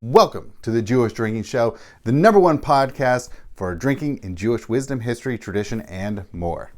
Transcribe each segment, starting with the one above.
Welcome to the Jewish Drinking Show, the number one podcast for drinking in Jewish wisdom, history, tradition, and more.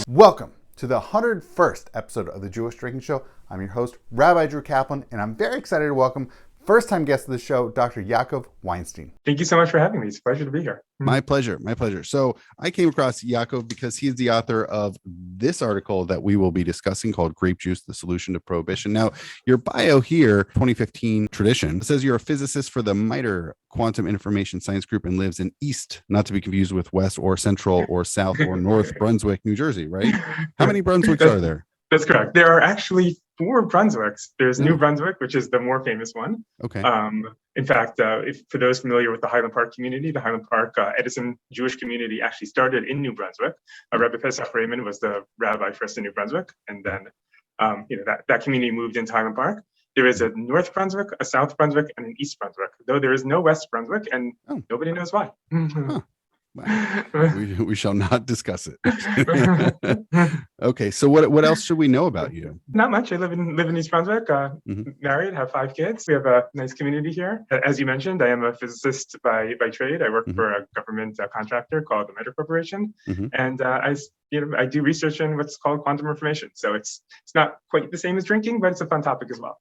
Welcome to the 101st episode of the Jewish Drinking Show. I'm your host, Rabbi Drew Kaplan, and I'm very excited to welcome first-time guest of the show, Dr. Yaakov Weinstein. Thank you so much for having me. It's a pleasure to be here. My pleasure. My pleasure. So I came across Yaakov because he's the author of this article that we will be discussing called Grape Juice, the Solution to Prohibition. Now, your bio here, 2015 tradition, says you're a physicist for the MITRE Quantum Information Science Group and lives in East, not to be confused with West or Central or South or North Brunswick, New Jersey, right? How many Brunswicks are there? That's correct. There are actually 4 Brunswicks. There's New Brunswick, which is the more famous one. Okay. In fact, if for those familiar with the Highland Park community, the Highland Park Edison Jewish community actually started in New Brunswick. Rabbi Pesach Raymond was the rabbi first in New Brunswick, and then that community moved into Highland Park. There is a North Brunswick, a South Brunswick, and an East Brunswick, though there is no West Brunswick, and nobody knows why. Huh. We shall not discuss it. Okay, so what else should we know about you? Not much. I live in East Brunswick, married, have 5 kids. We have a nice community here. As you mentioned, I am a physicist by trade. I work for a government contractor called the MITRE Corporation, and I do research in what's called quantum information. So it's not quite the same as drinking, but it's a fun topic as well.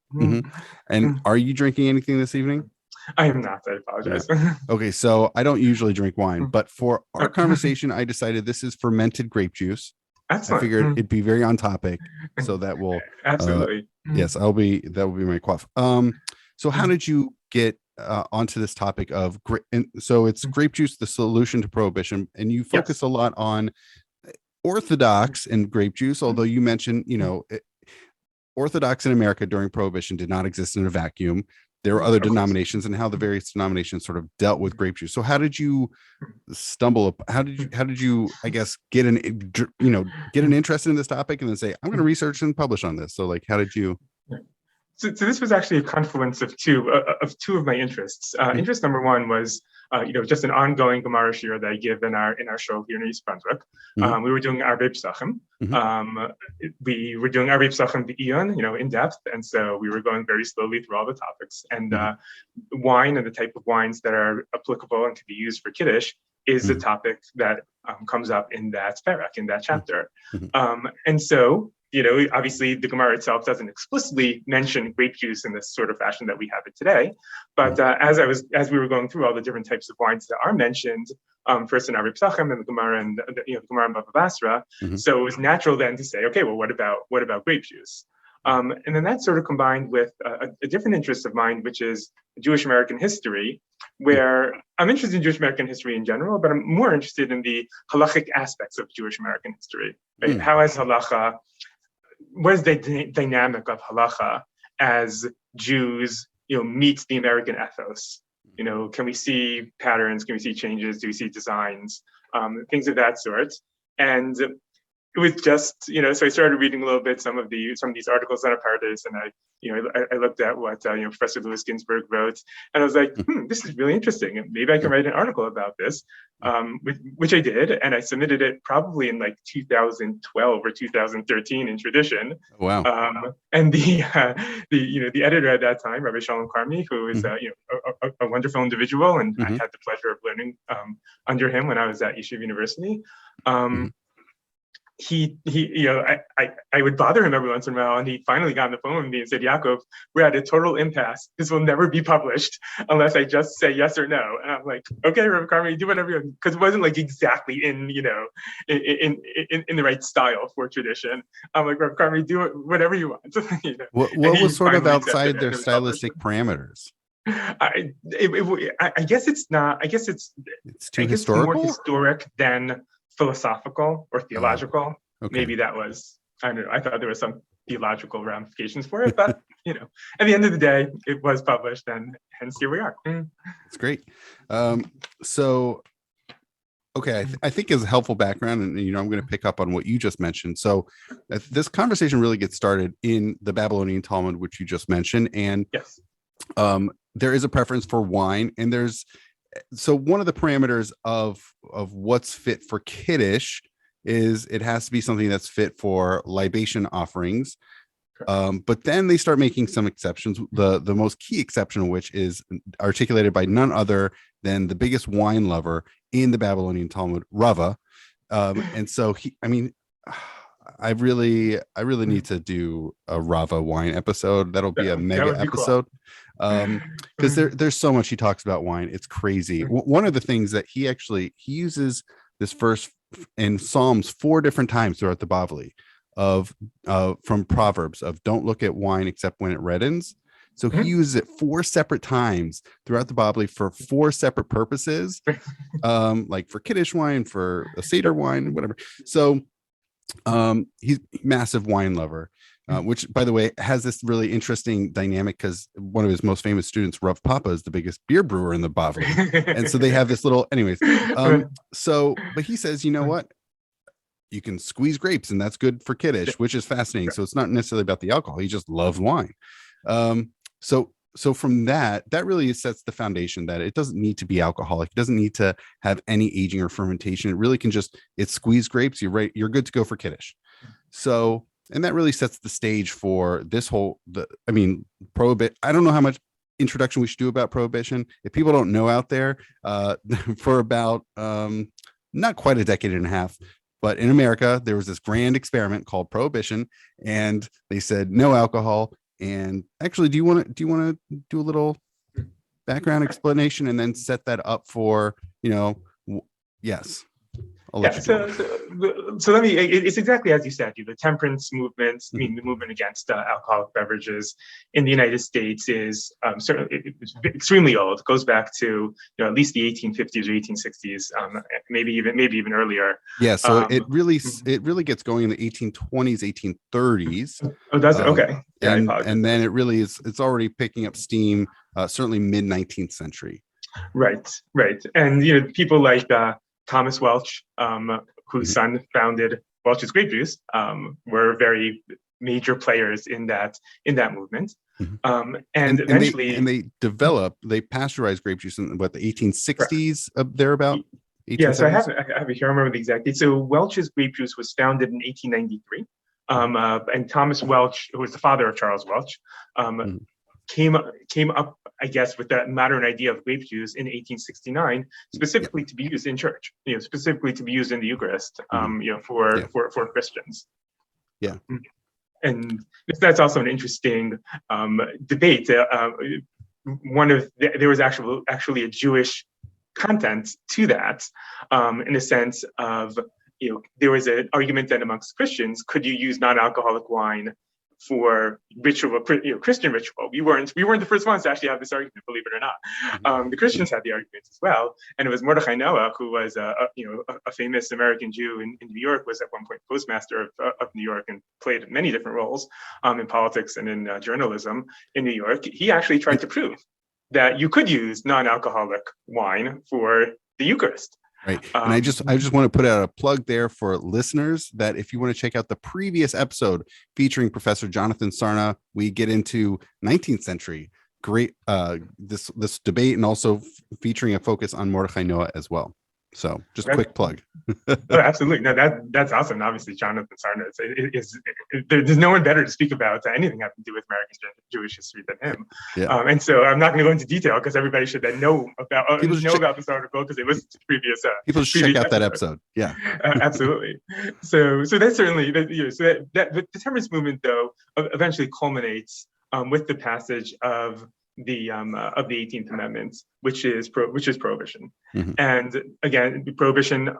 And are you drinking anything this evening? I am not. I apologize. Okay, so I don't usually drink wine, but for our conversation, I decided this is fermented grape juice. Excellent. I figured it'd be very on topic, so that will absolutely. Yes, that will be my quaff. So how did you get onto this topic of grape? So it's grape juice, the solution to prohibition, and you focus a lot on Orthodox and grape juice. Although you mentioned, Orthodox in America during Prohibition did not exist in a vacuum. There were other denominations, and how the various denominations sort of dealt with grape juice. So how did you stumble up? How did you, I guess, get an interest in this topic and then say, I'm going to research and publish on this? So how did you? So this was actually a confluence of two of my interests. Interest number one was, just an ongoing Gemara shir that I give in our show here in East Brunswick. We were doing Grape Psachim. We were doing Grape Psachim b'Ion, in depth, and so we were going very slowly through all the topics. And wine and the type of wines that are applicable and can be used for Kiddush is the topic that comes up in that parak, in that chapter. And so, obviously the Gemara itself doesn't explicitly mention grape juice in this sort of fashion that we have it today. But as we were going through all the different types of wines that are mentioned, first in our Psachim and the Gemara and the Gemara and Bava Basra, so it was natural then to say, okay, well, what about grape juice? And then that sort of combined with a different interest of mine, which is Jewish American history, where I'm interested in Jewish American history in general, but I'm more interested in the halachic aspects of Jewish American history. Right? How is halacha? What is the dynamic of halacha as Jews, meet the American ethos? Can we see patterns? Can we see changes? Do we see designs? Things of that sort. And it was just, so I started reading a little bit some of these articles on Paradise, and I looked at what Professor Louis Ginsburg wrote, and I was like, this is really interesting, and maybe I can write an article about this, which I did, and I submitted it probably in 2012 or 2013 in Tradition. Wow! And the editor at that time, Rabbi Shalom Karmi, who is a wonderful individual, and I had the pleasure of learning under him when I was at Yeshiva University. I would bother him every once in a while, and he finally got on the phone with me and said, Yaakov, we're at a total impasse. This will never be published unless I just say yes or no. And I'm like, okay, Rabbi Carmi, do whatever you want, because it wasn't exactly in the right style for Tradition. I'm like, Rabbi Carmi, do whatever you want. What was sort of outside their stylistic parameters? I guess it's not. I guess it's too historical? More historic than philosophical or theological. Okay. Maybe that was, I don't know, I thought there were some theological ramifications for it, but at the end of the day, it was published, and hence here we are. It's great. So okay, I think is a helpful background, and I'm going to pick up on what you just mentioned. So this conversation really gets started in the Babylonian Talmud, which you just mentioned, and yes, there is a preference for wine, and so one of the parameters of what's fit for Kiddush is it has to be something that's fit for libation offerings. But then they start making some exceptions. The most key exception of which is articulated by none other than the biggest wine lover in the Babylonian Talmud, Rava. And so I really need to do a Rava wine episode. That'll be a mega episode. Cool. Because there's so much he talks about wine. It's crazy. One of the things that he uses this verse in Psalms 4 different times throughout the Bavli from Proverbs of don't look at wine except when it reddens. So he uses it 4 separate times throughout the Bavli for 4 separate purposes, like for Kiddush wine, for a Seder wine, whatever. So he's a massive wine lover, which, by the way, has this really interesting dynamic because one of his most famous students, Rav Papa, is the biggest beer brewer in the Bavli. And so they have this little, anyways. But he says, you know what? You can squeeze grapes and that's good for Kiddush, which is fascinating. So it's not necessarily about the alcohol. He just loves wine. So from that really sets the foundation that it doesn't need to be alcoholic. It doesn't need to have any aging or fermentation. It really can it's squeezed grapes. You're good to go for Kiddush. So, and that really sets the stage for this whole, Prohibition. I don't know how much introduction we should do about Prohibition. If people don't know out there, for about, not quite a decade and a half, but in America, there was this grand experiment called Prohibition, and they said no alcohol. And actually, do you want to do a little background explanation and then set that up for, yes. So let me, it's exactly as you said, the temperance movement, the movement against alcoholic beverages in the United States is certainly it's extremely old. It goes back to at least the 1850s or 1860s, maybe even earlier. Yeah, so it really gets going in the 1820s, 1830s. Oh, does it? Okay. Yeah, and then it really it's already picking up steam, certainly mid 19th century. Right. And people like Thomas Welch, whose son founded Welch's Grape Juice, were very major players in that movement. And eventually, they pasteurized grape juice in the 1860s, thereabout. Yeah, so I have it here. I remember the exact date. So Welch's Grape Juice was founded in 1893, and Thomas Welch, who was the father of Charles Welch, came up, I guess, with that modern idea of grape juice in 1869, specifically to be used in church, specifically to be used in the Eucharist, for Christians. Yeah. And that's also an interesting debate. There was actually a Jewish content to that, in a sense of, there was an argument then amongst Christians: could you use non-alcoholic wine for ritual, Christian ritual? We weren't the first ones to actually have this argument, believe it or not. The Christians had the argument as well, and it was Mordechai Noah, who was a famous American Jew in New York, was at one point postmaster of New York and played many different roles in politics and in journalism in New York. He actually tried to prove that you could use non-alcoholic wine for the Eucharist. Right. And I just want to put out a plug there for listeners that if you want to check out the previous episode featuring Professor Jonathan Sarna, we get into 19th century great this debate, and also featuring a focus on Mordechai Noah as well. So just a quick plug. Oh, absolutely. No, that's awesome. Obviously, Jonathan Sarna there's no one better to speak about anything having to do with American Jewish history than him. Yeah. And so I'm not going to go into detail because everybody should then know about this article because they listened to the previous. People should check out that episode. Yeah. Absolutely. So that's certainly the temperance movement, though, eventually culminates with the passage of the 18th Amendment, which is prohibition. And again, prohibition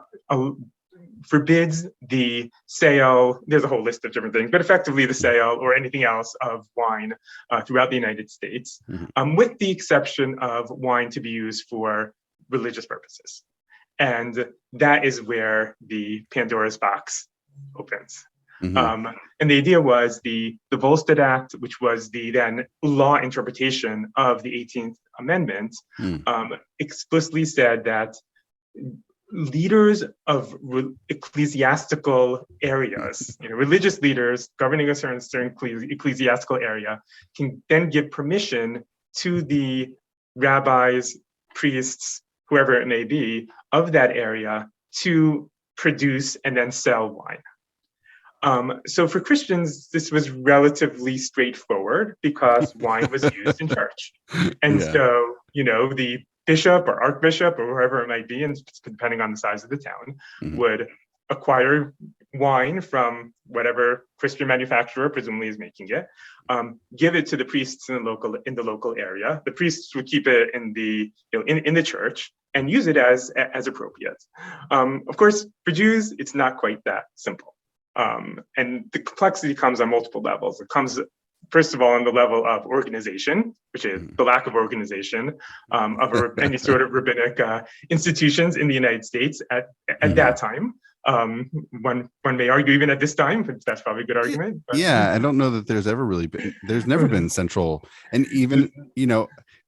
forbids the sale. There's a whole list of different things, but effectively the sale or anything else of wine throughout the United States, with the exception of wine to be used for religious purposes. And that is where the Pandora's box opens. And the idea was the Volstead Act, which was the then law interpretation of the 18th Amendment, explicitly said that leaders of ecclesiastical areas, religious leaders governing a certain ecclesiastical area, can then give permission to the rabbis, priests, whoever it may be, of that area to produce and then sell wine. So for Christians, this was relatively straightforward because wine was used in church. And so, the bishop or archbishop or whoever it might be, and depending on the size of the town, would acquire wine from whatever Christian manufacturer presumably is making it, give it to the priests in the local area. The priests would keep it in the church and use it as appropriate. Of course, for Jews, it's not quite that simple. And the complexity comes on multiple levels. It comes, first of all, on the level of organization, which is the lack of organization of any sort of rabbinic institutions in the United States at that time. One may argue even at this time, but that's probably a good argument. But. Yeah, I don't know that there's never been central, and even,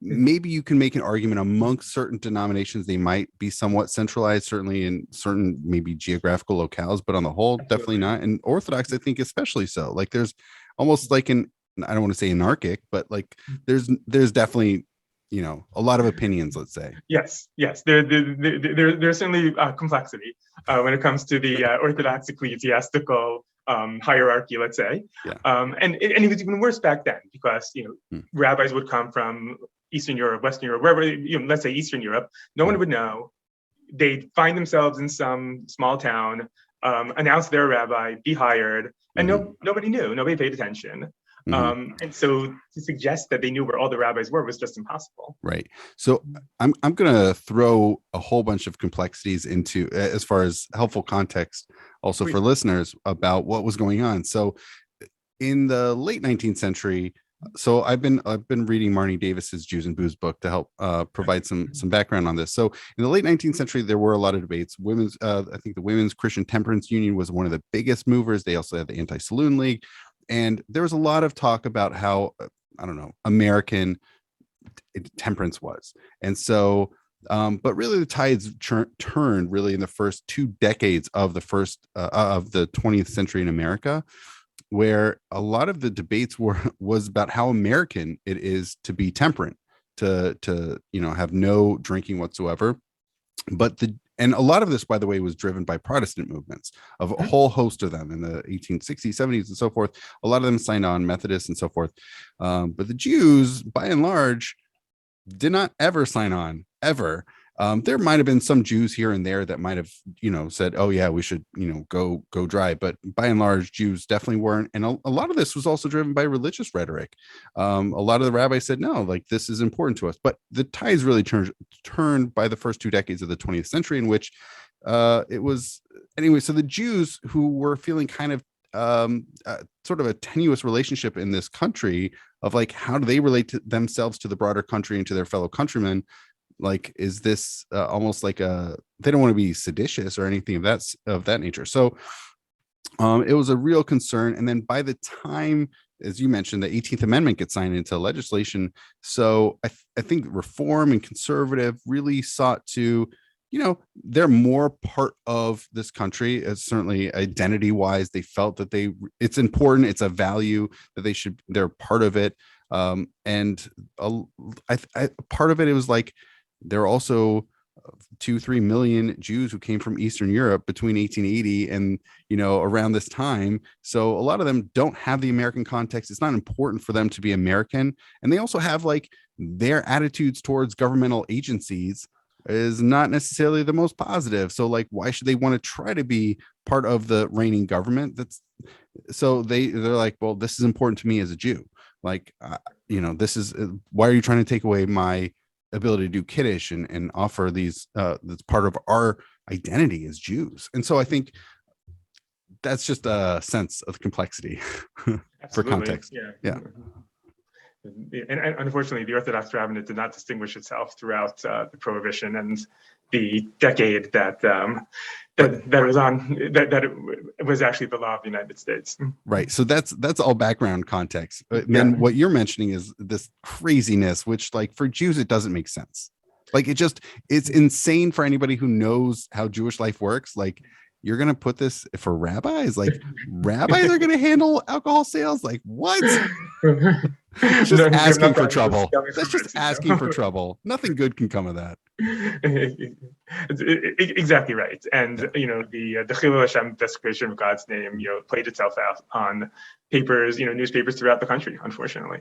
maybe you can make an argument amongst certain denominations, they might be somewhat centralized, certainly in certain maybe geographical locales, but on the whole, definitely not. And Orthodox, I think, especially so. Like there's almost like I don't want to say anarchic, but like there's definitely, a lot of opinions, let's say. Yes. There's certainly complexity when it comes to the Orthodox ecclesiastical hierarchy, let's say. Yeah. And it was even worse back then because, rabbis would come from Eastern Europe, Western Europe, wherever, let's say Eastern Europe. No one would know. They'd find themselves in some small town, announce they're a rabbi, be hired, and nobody knew. Nobody paid attention. And so to suggest that they knew where all the rabbis were was just impossible. Right. So I'm going to throw a whole bunch of complexities into as far as helpful context also for listeners about what was going on. So in the late 19th century, so I've been reading Marnie Davis's Jews and Booze book to help provide some background on this. So in the late 19th century, there were a lot of debates. I think the Women's Christian Temperance Union was one of the biggest movers. They also had the Anti-Saloon League. And there was a lot of talk about how, American temperance was. And so, but really the tides turned really in the first 2 decades of the 20th century in America, where a lot of the debates was about how American it is to be temperate, to have no drinking whatsoever. And a lot of this, by the way, was driven by Protestant movements of a whole host of them in the 1860s, 70s, and so forth. A lot of them signed on, Methodists and so forth. But the Jews, by and large, did not ever sign on, ever. There might have been some Jews here and there that might have, said, oh, yeah, we should, go dry. But by and large, Jews definitely weren't. And a lot of this was also driven by religious rhetoric. A lot of the rabbis said, no, like this is important to us. But the tides really turned by the first 2 decades of the 20th century, in which it was anyway. So the Jews who were feeling kind of sort of a tenuous relationship in this country of like, how do they relate to themselves to the broader country and to their fellow countrymen? Like, is this almost like they don't want to be seditious or anything of that nature. So it was a real concern. And then by the time, as you mentioned, the 18th Amendment gets signed into legislation. So I think reform and conservative really sought to, they're more part of this country, as certainly identity wise. They felt that it's important. It's a value that they're part of it. And part of it was like, there are also 2-3 million Jews who came from Eastern Europe between 1880 and, around this time. So a lot of them don't have the American context. It's not important for them to be American. And they also have like their attitudes towards governmental agencies is not necessarily the most positive. So like, why should they want to try to be part of the reigning government? So they're like, well, this is important to me as a Jew. Like, this is, why are you trying to take away my ability to do Kiddush and offer these that's part of our identity as Jews. And so I think that's just a sense of complexity for context. Yeah. And unfortunately, the Orthodox rabbinate did not distinguish itself throughout the Prohibition and the decade that it was actually the law of the United States. Right. So that's all background context. Then what you're mentioning is this craziness, which like for Jews, it doesn't make sense. Like it's insane for anybody who knows how Jewish life works. Like you're going to put this for rabbis? Like rabbis are going to handle alcohol sales? Like what? It's just asking for trouble. That's just asking for trouble. Nothing good can come of that. Exactly right. And the Chilul Hashem desecration of God's name, played itself out on papers, newspapers throughout the country, unfortunately.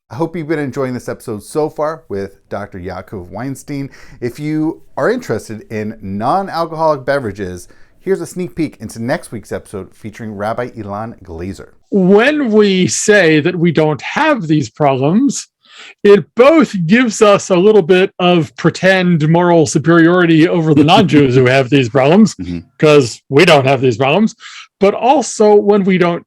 I hope you've been enjoying this episode so far with Dr. Yaakov Weinstein. If you are interested in non-alcoholic beverages, here's a sneak peek into next week's episode featuring Rabbi Ilan Glazer. When we say that we don't have these problems, it both gives us a little bit of pretend moral superiority over the non-Jews who have these problems, because we don't have these problems. But also, when we don't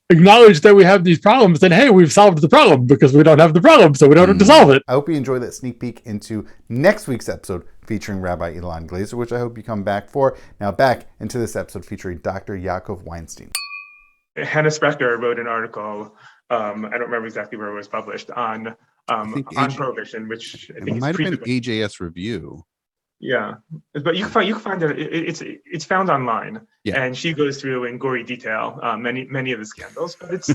acknowledge that we have these problems, then hey, we've solved the problem because we don't have the problem, so we don't have to solve it. I hope you enjoy that sneak peek into next week's episode featuring Rabbi Ilan Glazer, which I hope you come back for. Now back into this episode featuring Dr. Yaakov Weinstein. Hannah Sprecher wrote an article, I don't remember exactly where it was published, on Prohibition, which I think might have been AJS Review. Yeah, but you can find that it's found online, and she goes through in gory detail many of the scandals. But it's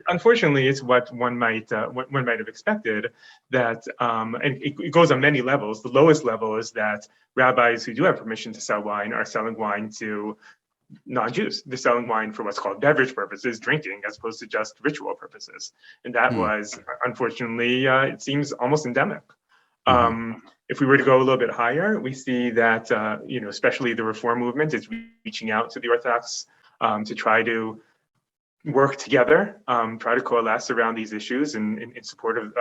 unfortunately it's what one might have expected, that and it goes on many levels. The lowest level is that rabbis who do have permission to sell wine are selling wine to non-Jews. They're selling wine for what's called beverage purposes, drinking, as opposed to just ritual purposes, and that was unfortunately it seems almost endemic. If we were to go a little bit higher, we see that, especially the reform movement is reaching out to the Orthodox to try to work together, try to coalesce around these issues in support of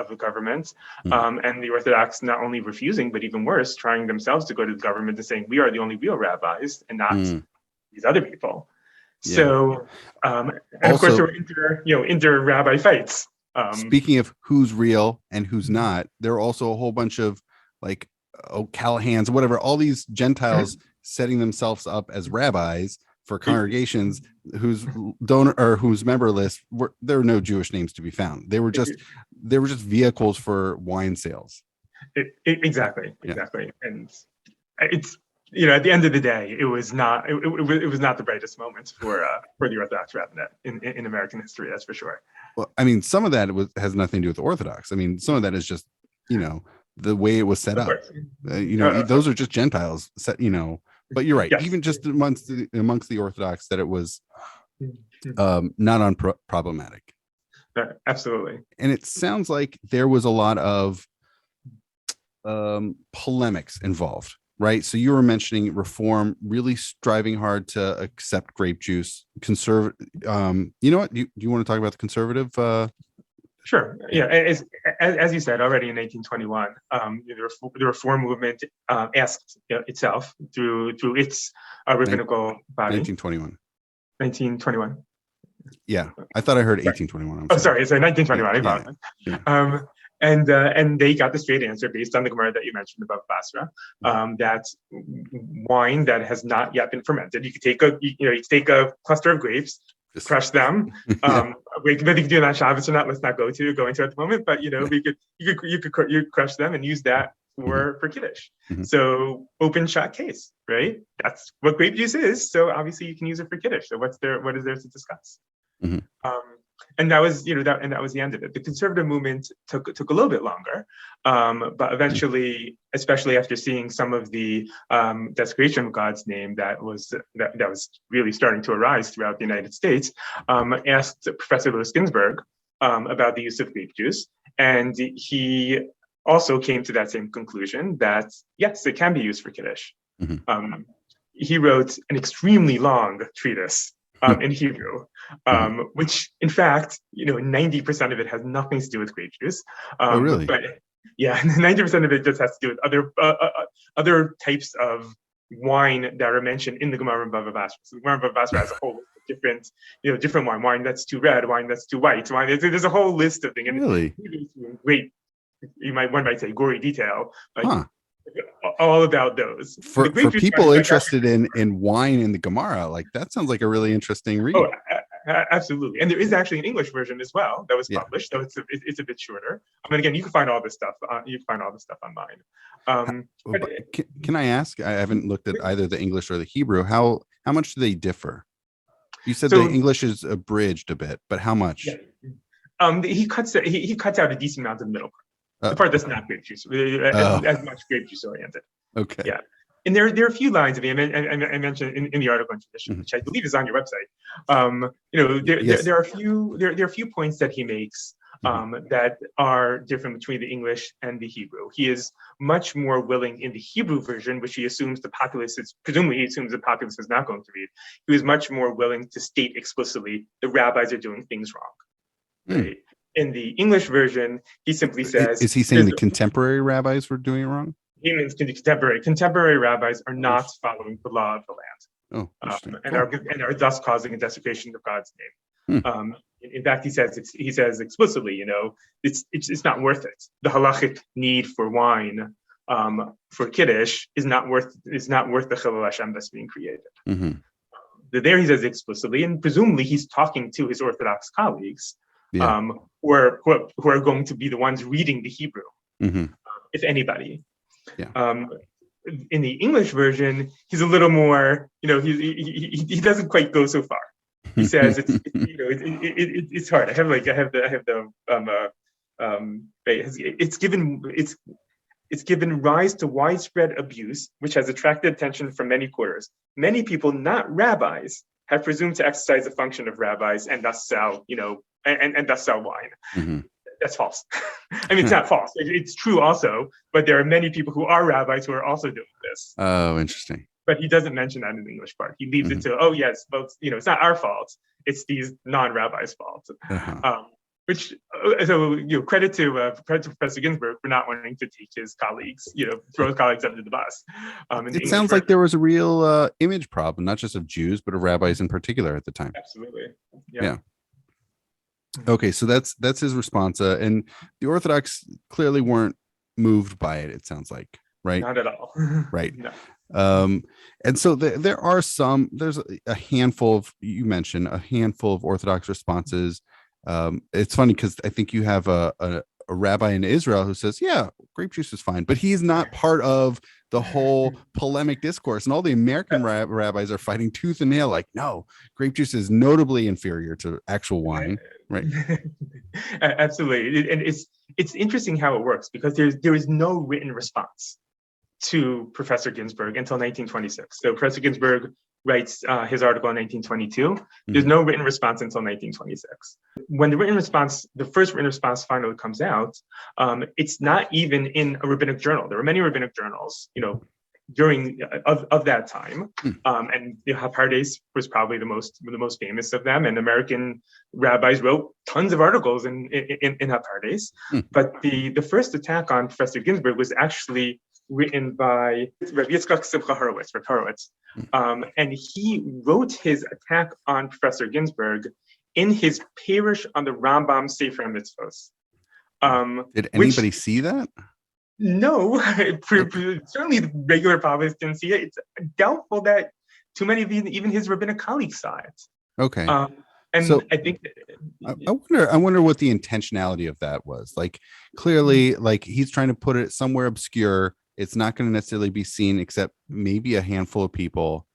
the government. And the Orthodox not only refusing, but even worse, trying themselves to go to the government and saying, we are the only real rabbis and not these other people. So, and also, of course, there were inter-rabbi fights. Speaking of who's real and who's not, there are also a whole bunch of like Callahans, whatever, all these Gentiles setting themselves up as rabbis for congregations whose donor or whose member list there were no Jewish names to be found. They were just vehicles for wine sales. Exactly. And it's at the end of the day, it was not the brightest moments for the Orthodox Rabbinate in American history, that's for sure. Well, I mean, some of that has nothing to do with Orthodox. I mean, some of that is just the way it was set up. Those are just Gentiles set. But you're right. Yes. Even just amongst the Orthodox, that it was not problematic. Absolutely. And it sounds like there was a lot of polemics involved. Right. So you were mentioning reform, really striving hard to accept grape juice, conservative. You know what? Do you want to talk about the conservative? Sure. Yeah. As you said already in 1921, the reform movement asked itself through its rabbinical body. 1921. Yeah. I thought I heard 1821. Sorry. It's 1921. Yeah. And they got the straight answer based on the Gemara that you mentioned above Basra, that wine that has not yet been fermented, you could take a cluster of grapes, crush them. Whether you could do that on Shabbos or not, let's not go into it at the moment. But you could crush them and use that for Kiddush. So open shot case, right? That's what grape juice is. So obviously you can use it for Kiddush. So what is there to discuss? And that was, that was the end of it. The conservative movement took a little bit longer, but eventually, especially after seeing some of the desecration of God's name that was really starting to arise throughout the United States, asked Professor Louis Ginsburg about the use of grape juice, and he also came to that same conclusion that yes, it can be used for Kiddush. He wrote an extremely long treatise in Hebrew, which in fact, 90% of it has nothing to do with grape juice. Oh, really? But yeah, 90% of it just has to do with other types of wine that are mentioned in the Gemara Bava Basra. So the Gemara Bava Basra has a whole list of different wine that's too red, wine that's too white, wine. There's a whole list of things. And really? Great, one might say gory detail, all about those. For people interested in wine in the Gemara, like that sounds like a really interesting read. absolutely. And there is actually an English version as well that was published, so it's a bit shorter. I mean, again, you can find all this stuff. You can find all this stuff online. Can I ask? I haven't looked at either the English or the Hebrew. How much do they differ? You said the English is abridged a bit, but how much? Yeah. He cuts out a decent amount of the middle part. The part that's not grape juice, as much grape juice oriented. Okay. Yeah. And there are a few lines of him, I mentioned in the article in Tradition, which I believe is on your website. There are a few points that he makes that are different between the English and the Hebrew. He is much more willing in the Hebrew version, which he assumes the populace is not going to read. He was much more willing to state explicitly the rabbis are doing things wrong. Right? In the English version, he simply says, is he saying the contemporary rabbis were doing it wrong? He means contemporary rabbis are not following the law of the land, and are thus causing a desecration of God's name. In fact, he says explicitly, it's not worth it. The halachic need for wine for kiddush is not worth the chilul Hashem that's being created. There he says explicitly, and presumably he's talking to his Orthodox colleagues, who are going to be the ones reading the Hebrew, if anybody. In the English version, he's a little more, he doesn't quite go so far. He says it's hard. It's given rise to widespread abuse, which has attracted attention from many quarters. Many people, not rabbis, have presumed to exercise the function of rabbis and thus sell, and thus sell wine. That's false. I mean, it's not false. It's true also, but there are many people who are rabbis who are also doing this. Oh, interesting. But he doesn't mention that in the English part. He leaves it to, yes, but it's not our fault. It's these non-rabbis' fault. Credit to Professor Ginsburg for not wanting to teach his colleagues, throw his colleagues under the bus. It sounds like there was a real image problem, not just of Jews, but of rabbis in particular at the time. Absolutely. Yeah. Okay, so that's his response, and the Orthodox clearly weren't moved by it. It sounds like, right? Not at all. Right. No. And so there's a handful of, you mentioned a handful of Orthodox responses. It's funny because I think you have a rabbi in Israel who says, grape juice is fine, but he's not part of the whole polemic discourse. And all the American rabbis are fighting tooth and nail, like, no, grape juice is notably inferior to actual wine. Right. Absolutely. And it's interesting how it works, because there is no written response to Professor Ginsburg until 1926. So Professor Ginsburg writes his article in 1922. There's no written response until 1926. When the first written response finally comes out, it's not even in a rabbinic journal. There were many rabbinic journals, during of that time, and Hapardes was probably the most famous of them. And American rabbis wrote tons of articles in Hapardes. But the first attack on Professor Ginsburg was actually written by Rabbi Yitzchak Simcha Horowitz, and he wrote his attack on Professor Ginsburg in his parish on the Rambam Sefer HaMitzvos. Did anybody see that? No, certainly the regular public didn't see it. It's doubtful that too many of even his rabbinic colleagues saw it. Okay. And so I think I wonder what the intentionality of that was. Like, clearly, like, he's trying to put it somewhere obscure. It's not going to necessarily be seen except maybe a handful of people.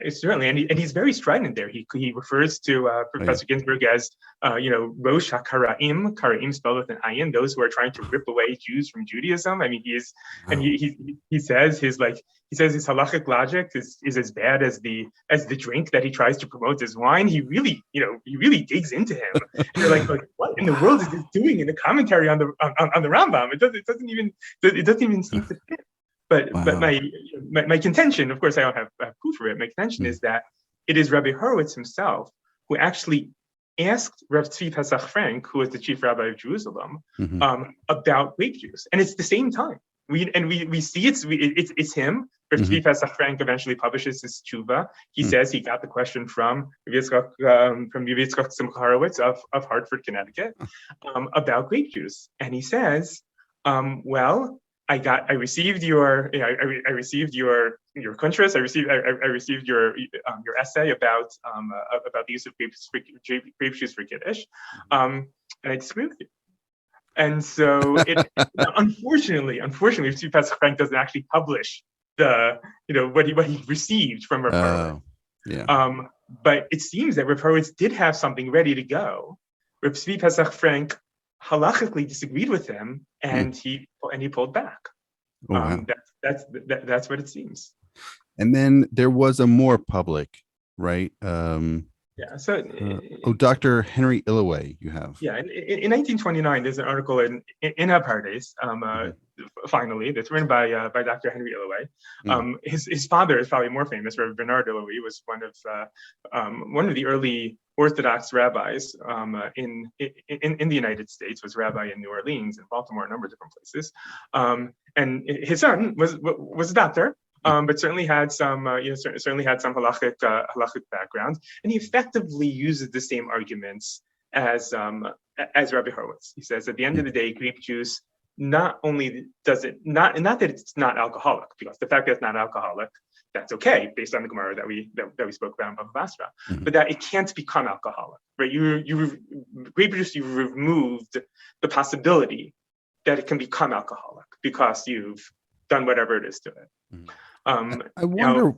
Certainly, and he's very strident there. He refers to Professor Ginsburg as Rosh HaKaraim, Karaim spelled with an ayin, those who are trying to rip away Jews from Judaism. I mean, he says his halachic logic is as bad as the drink that he tries to promote as wine. He really digs into him. And you're like, what in the world is this doing in the commentary on the Rambam? It doesn't even seem to fit. But my contention, of course, I don't have proof for it. My contention is that it is Rabbi Horowitz himself who actually asked Rav Tzvi Pesach Frank, who was the chief rabbi of Jerusalem, about grape juice, and it's the same time. We see it's him. Rav Tzvi Pesach Frank eventually publishes his tshuva. He says he got the question from Yitzchak Simcha Horowitz of Hartford, Connecticut, about grape juice, and he says, well, I received your contrast. I received your essay about the use of grape juice for Kiddush, and I disagree with you. And so, unfortunately, Steve Pesach Frank doesn't actually publish what he received from Rav Horowitz. Yeah. But it seems that Rav Horowitz did have something ready to go. Rav Tzvi Pesach Frank halachically disagreed with him, and he pulled back. Oh, wow. That's what it seems. And then there was a more public, right? So Dr. Henry Illoway, you have. Yeah, in 1929, there's an article in Apardes, finally, that's written by Dr. Henry Illoway. His father is probably more famous. Rev. Bernard Illoway was one of the early Orthodox rabbis in the United States. Was rabbi in New Orleans and Baltimore, a number of different places. And his son was a doctor. But certainly had some halachic background, and he effectively uses the same arguments as Rabbi Horowitz. He says at the end of the day, grape juice not only does it not that it's not alcoholic, because the fact that it's not alcoholic, that's okay based on the Gemara that we spoke about in Bava Basra, but that it can't become alcoholic, right? Grape juice, you removed the possibility that it can become alcoholic because you've done whatever it is to it. I wonder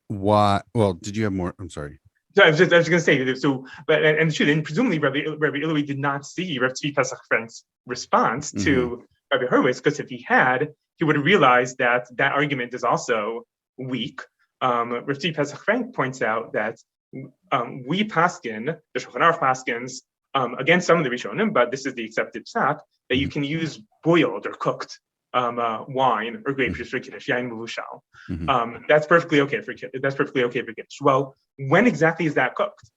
why. Well, did you have more? I'm sorry. So I was going to say, so, and presumably Rabbi Illoway did not see Rav Tzvi Pesach Frank's response to Rabbi Horowitz, because if he had, he would have realized that argument is also weak. Rav Tzvi Pesach Frank points out that we paskin, the Shulchan Aruch paskins, against some of the Rishonim, but this is the accepted psak, that you can use boiled or cooked wine or grape juice for Kiddush, yain mevushal. That's perfectly okay for Kiddush. Well, when exactly is that cooked?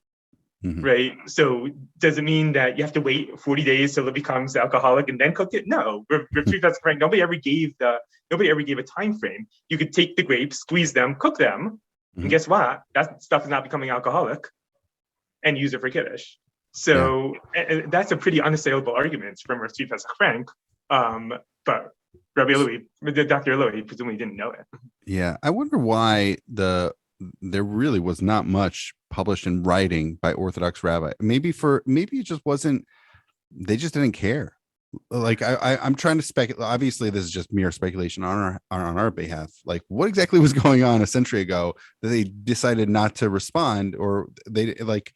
Right? So does it mean that you have to wait 40 days till it becomes alcoholic and then cook it? No. Nobody ever gave a time frame. You could take the grapes, squeeze them, cook them, and guess what? That stuff is not becoming alcoholic, and use it for Kiddush. So that's a pretty unassailable argument from Rav Tzvi Pesach Frank. But Rabbi Illoway, Dr. Illoway, presumably didn't know it. Yeah, I wonder why there really was not much published in writing by Orthodox rabbi. Maybe it just wasn't. They just didn't care. Like I'm trying to speculate. Obviously, this is just mere speculation on our behalf. Like, what exactly was going on a century ago that they decided not to respond, or they like.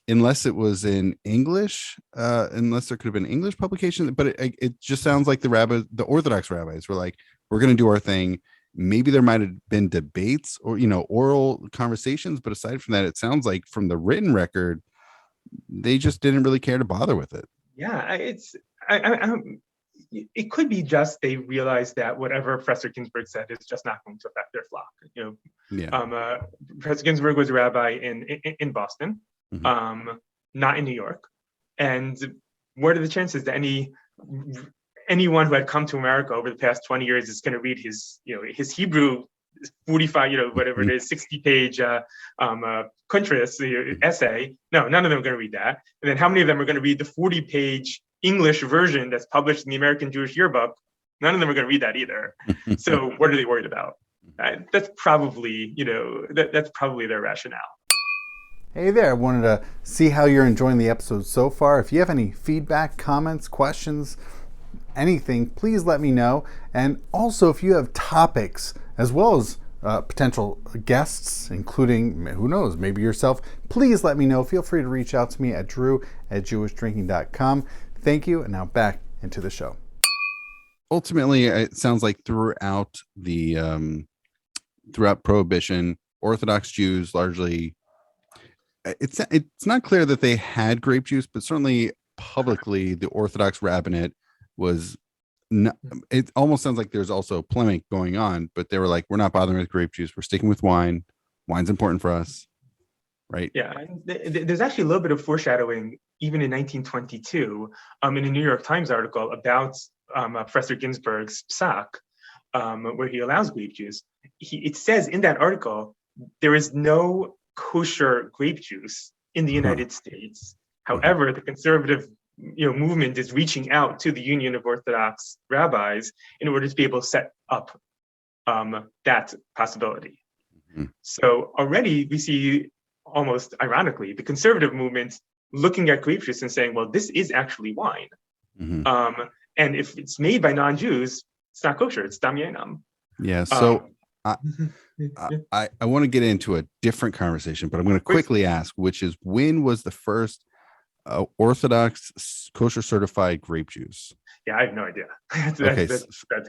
Unless it was in English, unless there could have been English publication, but it just sounds like the Orthodox rabbis were like, we're going to do our thing. Maybe there might have been debates or, oral conversations, but aside from that, it sounds like from the written record, they just didn't really care to bother with it. Yeah, it could be just they realized that whatever Professor Ginsburg said is just not going to affect their flock. Professor Ginsburg was a rabbi in Boston. Not in New York. And what are the chances that anyone who had come to America over the past 20 years is going to read his Hebrew 45, whatever it is, 60-page contrast essay? No, none of them are going to read that. And then how many of them are going to read the 40-page English version that's published in the American Jewish Yearbook? None of them are going to read that either. So what are they worried about? That's probably, that's probably their rationale. Hey there, I wanted to see how you're enjoying the episode so far. If you have any feedback, comments, questions, anything, please let me know. And also, if you have topics as well as potential guests, including, who knows, maybe yourself, please let me know. Feel free to reach out to me at drew@jewishdrinking.com. Thank you, and now back into the show. Ultimately, it sounds like throughout Prohibition, Orthodox Jews largely, it's not clear that they had grape juice, but certainly publicly the Orthodox rabbinate was not, it almost sounds like there's also polemic going on, but they were like, we're not bothering with grape juice, we're sticking with wine. Wine's important for us, right? Yeah, there's actually a little bit of foreshadowing even in 1922 in a New York Times article about Professor Ginsburg's psak, where he allows grape juice. It says in that article, there is no kosher grape juice in the United States. However, the conservative movement is reaching out to the Union of Orthodox Rabbis in order to be able to set up that possibility. Mm-hmm. So already we see, almost ironically, the conservative movement looking at grape juice and saying, well, this is actually wine. Mm-hmm. And if it's made by non-Jews, it's not kosher, it's dam yenam. Yeah, so I want to get into a different conversation, but I'm going to quickly ask, which is, when was the first Orthodox kosher certified grape juice? Yeah, I have no idea. That's a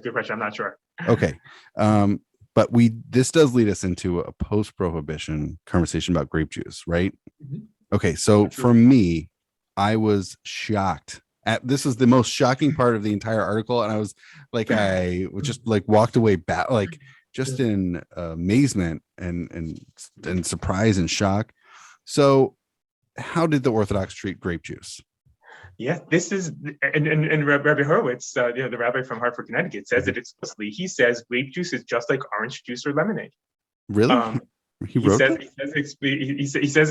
good question. I'm not sure. Okay. But this does lead us into a post-prohibition conversation about grape juice, right? Mm-hmm. Okay, so for me, I was shocked. This is the most shocking part of the entire article, and I was like, I just like walked away back, like just in amazement and surprise and shock. So, how did the Orthodox treat grape juice? Yeah, this is, and Rabbi Horowitz, the rabbi from Hartford, Connecticut, says it explicitly. He says grape juice is just like orange juice or lemonade. Really? He says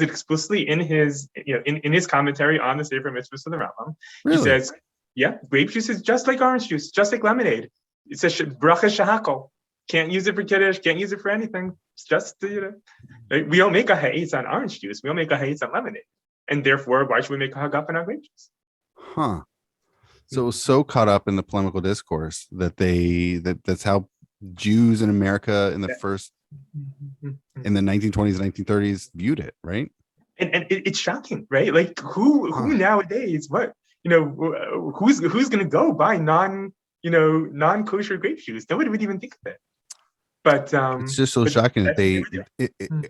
it explicitly in his in his commentary on the Sefer Mitzvahs of the Rambam. Really? He says, yeah, grape juice is just like orange juice, just like lemonade. It says bracha shahakol. Can't use it for kiddush. Can't use it for anything. It's just we don't make a ha'etz on orange juice. We don't make a ha'etz on lemonade, and therefore, why should we make a hagafen on grape juice? Huh. So it was so caught up in the polemical discourse that that's how Jews in America in the 1920s and 1930s viewed it, right? And it's shocking, right? Like who nowadays, who's going to go buy non-kosher grape juice? Nobody would even think of it. But it's just so shocking that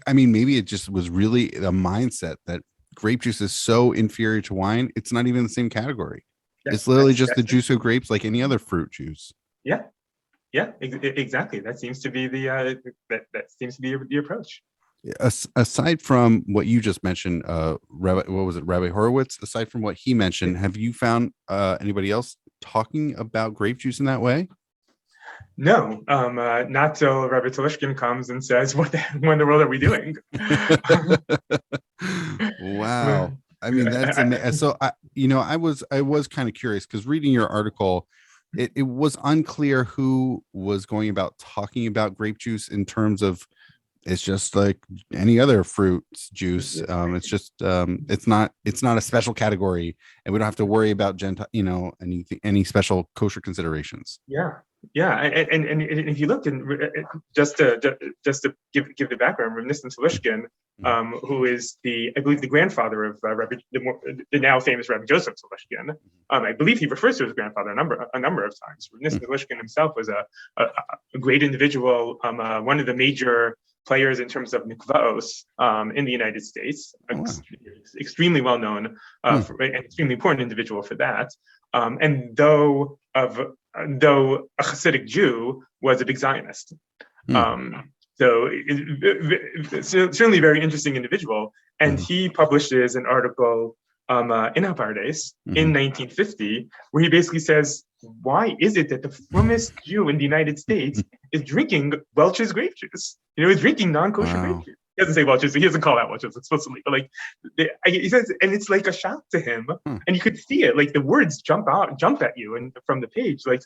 I mean, maybe it just was really a mindset that grape juice is so inferior to wine. It's not even the same category. It's literally just the juice of grapes, like any other fruit juice. Yeah, exactly. That seems to be the approach. Aside from what you just mentioned, Rabbi Horowitz? Aside from what he mentioned, have you found anybody else talking about grape juice in that way? No, not till Rabbi Talishkin comes and says, what in the world are we doing?" Wow. I mean, that's amazing. So I was kind of curious, because reading your article, it was unclear who was going about talking about grape juice in terms of, it's just like any other fruit juice. It's just it's not a special category, and we don't have to worry about any special kosher considerations. Yeah, and if you look, just to give the background, Rav Nissen Talishkin, who is I believe the grandfather of the now famous Rabbi Joseph Talishkin. I believe he refers to his grandfather a number of times. Rav Nissen Talishkin himself was a great individual, one of the major players in terms of mikvaos in the United States, extremely well known, and extremely important individual for that. And though a Hasidic Jew, was a big Zionist. So certainly a very interesting individual. And he publishes an article in Hapardes in 1950, where he basically says, why is it that the frummest Jew in the United States is drinking Welch's grape juice? He's drinking non-kosher grape juice. He doesn't say Welch's, he doesn't call out Welch's explicitly, but he says, and it's like a shock to him, and you could see it, like the words jump at you, and from the page, like,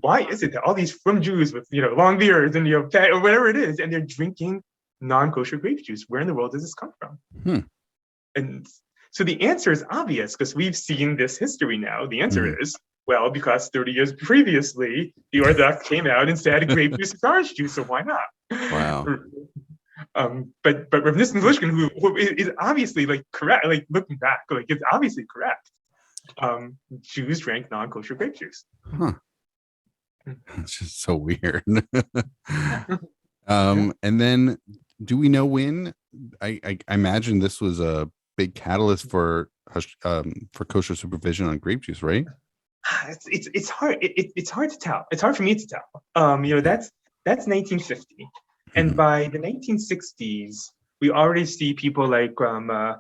why is it that all these frum Jews with long beards and or whatever it is, and they're drinking non-kosher grape juice? Where in the world does this come from? And so the answer is obvious, because we've seen this history now. The answer is, well, because 30 years previously, the Orthodox came out and said grape juice is orange juice, so why not? Wow. But Rav Nissen Talishkin, who is obviously correct, looking back, it's obviously correct. Jews drank non-kosher grape juice. It's just so weird. And then, do we know when? I imagine this was a big catalyst for kosher supervision on grape juice, right? It's hard. It's hard to tell. It's hard for me to tell. That's 1950, and by the 1960s, we already see people like Eliyahu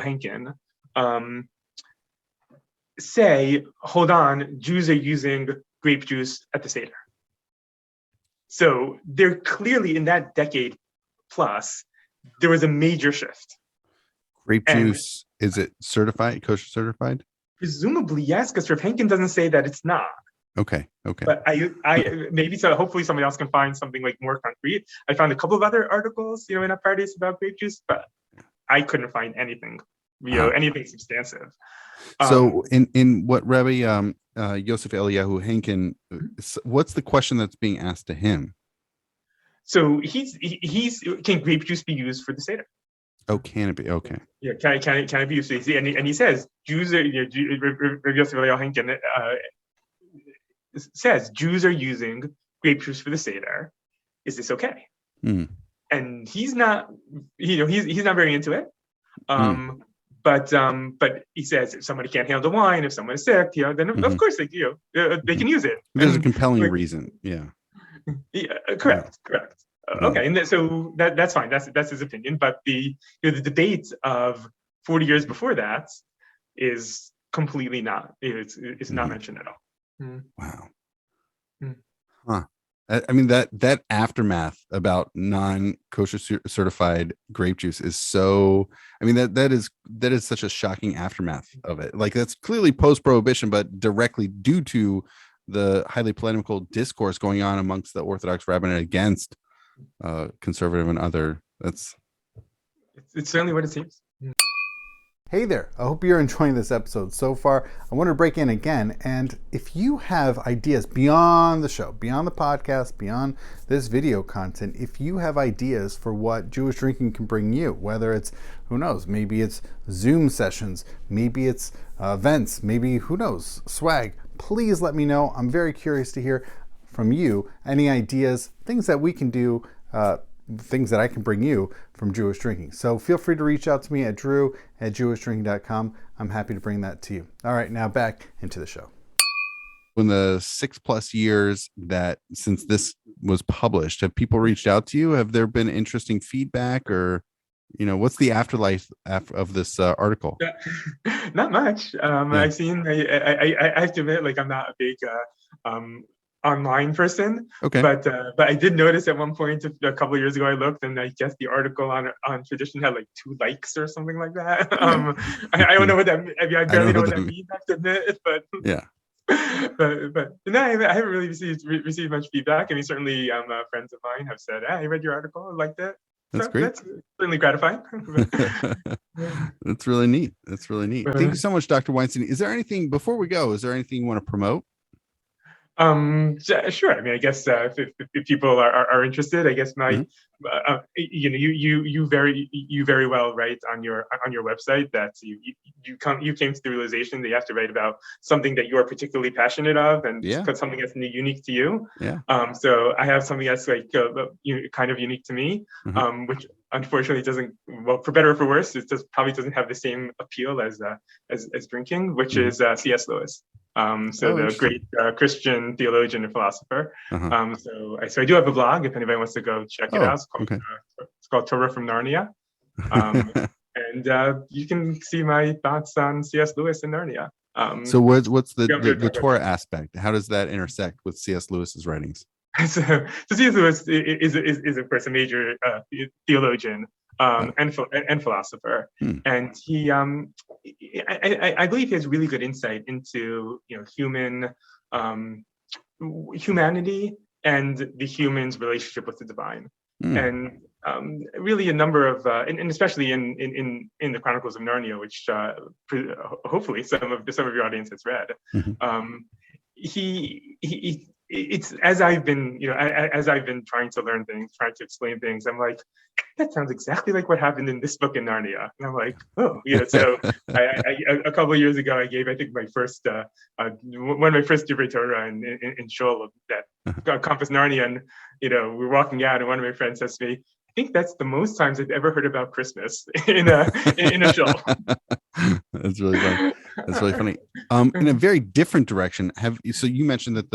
Henkin say, "Hold on, Jews are using grape juice at the Seder." So they're clearly, in that decade plus, there was a major shift. Grape juice Is it certified, kosher certified? Presumably, yes, because Rav Henkin doesn't say that it's not. Okay. But I maybe so. Hopefully, somebody else can find something like more concrete. I found a couple of other articles, in Apardes about grape juice, but I couldn't find anything, anything substantive. So, in what Rabbi Yosef Eliyahu Henkin, what's the question that's being asked to him? So he's can grape juice be used for the Seder? Oh, can it be? Okay. Yeah, can it be used? And he says Jews are. Rabbi Yosef Eliyahu Henkin says Jews are using grape juice for the Seder. Is this okay? And he's not, he's not very into it. But he says if somebody can't handle wine, if someone is sick, then of course they can use it. There's a compelling reason. Yeah. Yeah. Correct. Okay, and so that's fine. That's his opinion. But the debate of 40 years before that is completely not. It's not mentioned at all. Wow. Huh. I mean, that aftermath about non-kosher certified grape juice is so, I mean, that is such a shocking aftermath of it. Like, that's clearly post-prohibition, but directly due to the highly polemical discourse going on amongst the Orthodox rabbinate against conservative and other. It's certainly what it seems. Hey there, I hope you're enjoying this episode so far. I want to break in again, and if you have ideas beyond the show, beyond the podcast, beyond this video content, if you have ideas for what Jewish drinking can bring you, whether it's, who knows, maybe it's Zoom sessions, maybe it's events, maybe, who knows, swag, please let me know. I'm very curious to hear from you, any ideas, things that we can do, things that I can bring you from Jewish drinking. So feel free to reach out to me at drew@jewishdrinking.com. I'm happy to bring that to you. All right, now back into the show. In the 6+ years that since this was published, have people reached out to you? Have there been interesting feedback, or what's the afterlife of this article? Not much. I've seen. I have to admit, like, I'm not a big online person. Okay. But I did notice at one point a couple of years ago, I looked, and I guess the article on Tradition had like 2 likes or something like that. I don't know what that means. I mean, I barely know what that means, I have to admit. But yeah. But no, I haven't really received much feedback. I mean, certainly friends of mine have said, I read your article, I liked it. That's great. That's certainly gratifying. That's really neat. Thank you so much, Dr. Weinstein. Is there anything, before we go, you want to promote? Sure. I mean, I guess if people are interested, I guess my you very well write on your website that you came to the realization that you have to write about something that you're particularly passionate of, and put something that's unique to you. So I have something that's like kind of unique to me, which unfortunately doesn't, well, for better or for worse, it probably doesn't have the same appeal as drinking, which is C.S. Lewis. The great Christian theologian and philosopher. So I do have a blog if anybody wants to go check it out. It's called Torah from Narnia. And you can see my thoughts on C.S. Lewis and Narnia. So what's the Torah aspect? How does that intersect with C.S. Lewis's writings? So C.S. Lewis is of course a major theologian and philosopher, and he I believe he has really good insight into humanity and the human's relationship with the divine, and really a number of and especially in the Chronicles of Narnia, which hopefully some of your audience has read. It's as I've been trying to learn things, trying to explain things, I'm like, that sounds exactly like what happened in this book in Narnia. And I'm like, oh, so a couple of years ago, I gave, I think, my first, one of my first Divrei Torah in Shul that encompassed Narnia. And, we're walking out, and one of my friends says to me, I think that's the most times I've ever heard about Christmas in a Shul. That's really funny. That's really funny. In a very different direction, so you mentioned that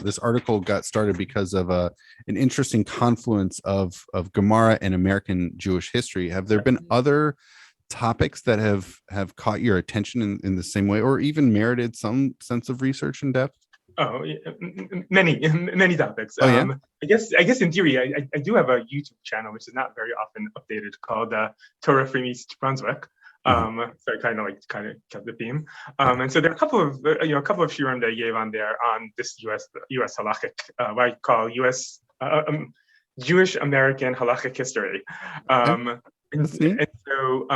this article got started because of an interesting confluence of Gemara and American Jewish history. Have there been other topics that have caught your attention in the same way, or even merited some sense of research in depth? Oh, many topics. I guess in theory, I do have a YouTube channel which is not very often updated, called Torah from East Brunswick. So I kind of kept the theme. And so there are a couple of shiurim that I gave on there on this U.S. halachic, what I call U.S. Jewish American halachic history. And so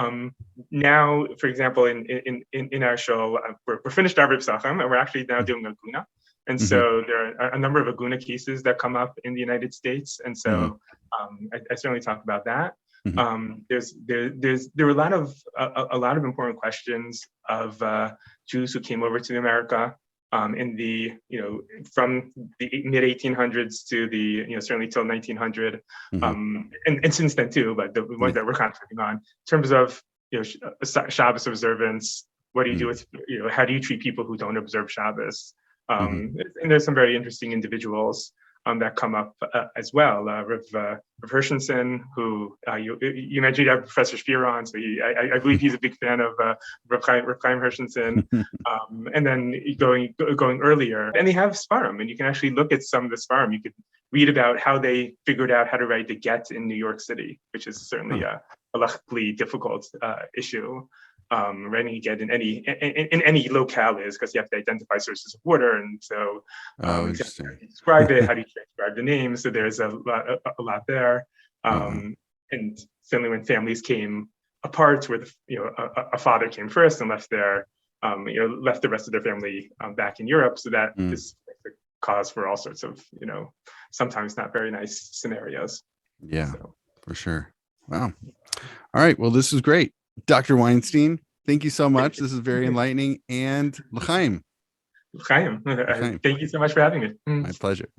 now, for example, in our show, we're finished our Ripsachim, and we're actually now doing Aguna. And so there are a number of Aguna cases that come up in the United States, and so I certainly talk about that. There were a lot of important questions of Jews who came over to America in the from the mid 1800s to the certainly till 1900, and since then too. But the ones that we're concentrating on in terms of Shabbos observance, what do you do with how do you treat people who don't observe Shabbos? And there's some very interesting individuals that come up as well. Rav Hershenson, who you mentioned, you have Professor Spear on, so I believe he's a big fan of Rav Chaim Hershenson. And then going earlier, and they have Sfarim, and you can actually look at some of the Sfarim. You could read about how they figured out how to write the get in New York City, which is certainly a halachically difficult issue. Writing a get in any locale is because you have to identify sources of water, and so how do you describe it? How do you describe the name? So there's a lot there, and certainly when families came apart, where a father came first and left the rest of their family back in Europe, so that is the cause for all sorts of sometimes not very nice scenarios. Yeah, for sure. Wow. All right. Well, this was great. Dr. Weinstein, thank you so much. This is very enlightening. And L'chaim. L'chaim. Thank you so much for having me. My pleasure.